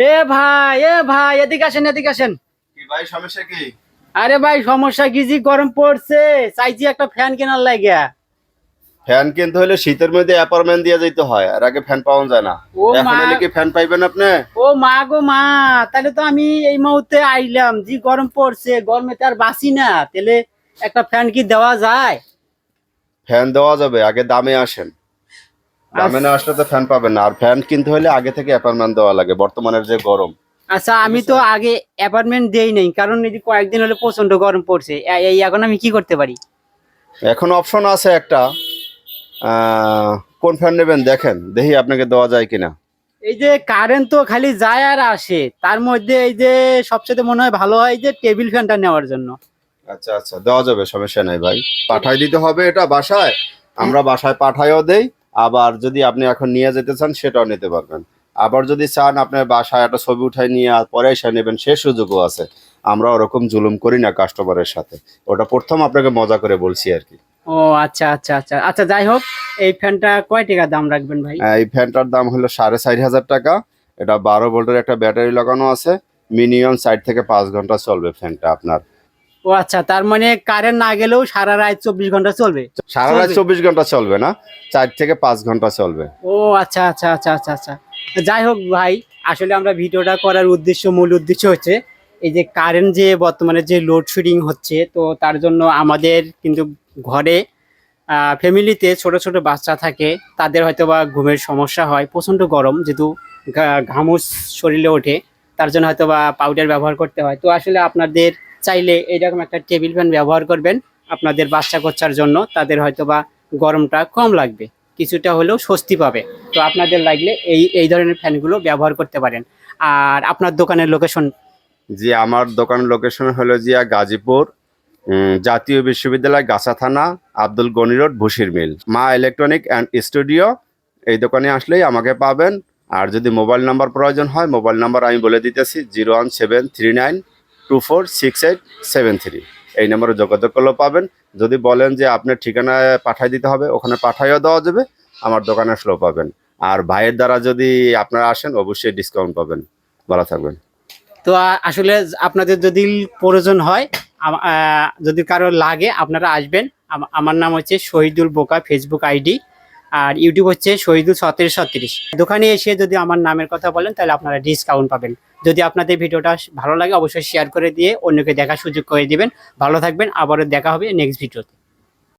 এ ভাই এদিকে আসেন এদিকে আসেন। কি ভাই, সমস্যা কি? আরে ভাই সমস্যা কি, যে গরম পড়ছে, চাইছি একটা ফ্যান কেনার লাগিয়া। ফ্যান কিনতে হলে শীতের মধ্যে অ্যাপার্টমেন্ট দিয়ে যেতে হয়, আর আগে ফ্যান পাওয়া যায় না। ও এখন মা, এলে কি ফ্যান পাইবেন আপনি? ও মা গো মা, তাহলে তো আমি এই মুহূর্তে আইলাম, যে গরম পড়ছে, গরমে তো আর বাঁচি না, তাহলে একটা ফ্যান কি দেওয়া যায়? ফ্যান দেওয়া যাবে, আগে দামে আসেন। দামে না আসলে তো ফ্যান পাবেন না। আর ফ্যান কিনতে হলে আগে থেকে অ্যাপার্টমেন্ট দেওয়া লাগে, বর্তমানের যে গরম। আচ্ছা, ঠিক আমি আছে। তো আগে অ্যাপার্টমেন্ট দেই নাই, কারণ এই যে কয়েকদিন হলে প্রচন্ড গরম পড়ছে, এই এখন আমি কি করতে পারি? এখন অপশন আছে একটা। আহ, কোন ফ্যান নেবেন দেখেন, দেখি আপনাকে দেওয়া যায় কিনা। এই যে কারেন্ট তো খালি যায় আর আসে, তার মধ্যে এই যে সবচেয়ে মনে হয় ভালো হয় যে টেবিল ফ্যানটা নেওয়ার জন্য। আচ্ছা আচ্ছা, দেওয়া যাবে, সমস্যা নাই ভাই। এটা পাঠাই দিতে হবে এটা বাসায়। হ্যাঁ। আমরা বাসায় পাঠাইও দেই। আবার যদি আপনি এখন নিয়ে যেতে চান সেটাও নিতে পারবেন। আবার যদি চান আপনার বাসায় একটা ছবি উঠাই নিয়ে আর পরে এসে নেবেন, সে সুযোগও আছে। আমরা ওরকম জুলুম করি না কাস্টমারের সাথে। ওটা প্রথম আপনাকে মজা করে বলছি আর কি। ও আচ্ছা আচ্ছা আচ্ছা আচ্ছা, যাই হোক, এই ফ্যানটা কয় টাকা দাম রাখবেন ভাই? এই ফ্যানটার দাম হলো 4,500 টাকা। এটা 12 ভোল্টের একটা ব্যাটারি লাগানো আছে। মিনিমাম 4 থেকে 5 ঘন্টা চলবে ফ্যানটা আপনার। ও আচ্ছা, তার মানে কারেন্ট না গেলেও সারা রাত 24 ঘন্টা চলবে? সারা রাত চলবে। 24 ঘন্টা চলবে না, 4 থেকে 5 ঘন্টা চলবে। ও আচ্ছা আচ্ছা আচ্ছা আচ্ছা আচ্ছা, যাই হোক ভাই, আসলে আমরা ভিডিওটা করার উদ্দেশ্য, মূল উদ্দেশ্য হচ্ছে এই যে কারেন্ট যে বর্তমানে যে লোডশেডিং হচ্ছে, তো তার জন্য আমাদের কিন্তু ঘরে ফ্যামিলিতে ছোট ছোট বাচ্চা থাকে, তাদের হয়তো বা ঘুমের সমস্যা হয়, প্রচণ্ড গরম যেহেতু ঘামুস শরীরে ওঠে, তার জন্য হয়তো বা পাউডার ব্যবহার করতে হয়। তো আসলে আপনাদের চাইলে এইরকম একটা টেবিল ফ্যান ব্যবহার করবেন আপনাদের বাচ্চা কাচ্চার জন্য, তাদের হয়তো বা গরমটা কম লাগবে, কিছুটা হলেও স্বস্তি পাবে। তো আপনাদের লাগলে এই এই ধরনের ফ্যানগুলো ব্যবহার করতে পারেন। আর আপনার দোকানের লোকেশন? জি, আমার দোকানের লোকেশন হলো জিয়া গাজীপুর, জাতীয় বিশ্ববিদ্যালয়, গাছা থানা, আব্দুল গনি রোড, ভুসির মিল, মা ইলেকট্রনিক অ্যান্ড স্টুডিও। এই দোকানে আসলেই আমাকে পাবেন। আর যদি মোবাইল নাম্বার প্রয়োজন হয়, মোবাইল নাম্বার আমি বলে দিতেছি, 01739246873। এই নাম্বারে যোগাযোগ করলেও পাবেন। যদি বলেন যে আপনার ঠিকানায় পাঠাই দিতে হবে, ওখানে পাঠাইও দেওয়া যাবে। আমার দোকানে আসলেও পাবেন। আর ভাইয়ের দ্বারা যদি আপনারা আসেন, অবশ্যই ডিসকাউন্ট পাবেন। ভালো থাকবেন। তো আসলে আপনাদের যদি প্রয়োজন হয়, যদি কারো লাগে, আপনারা আসবেন। আমার নাম হচ্ছে শহীদুল বোকা, ফেসবুক আইডি, আর ইউটিউব হচ্ছে শহীদুল 3736। দোকানে এসে যদি আমার নামের কথা বলেন তাহলে আপনারা ডিসকাউন্ট পাবেন। যদি আপনাদের ভিডিওটা ভালো লাগে অবশ্যই শেয়ার করে দিয়ে অন্যকে দেখার সুযোগ করে দিবেন। ভালো থাকবেন, আবারও দেখা হবে নেক্সট ভিডিওতে।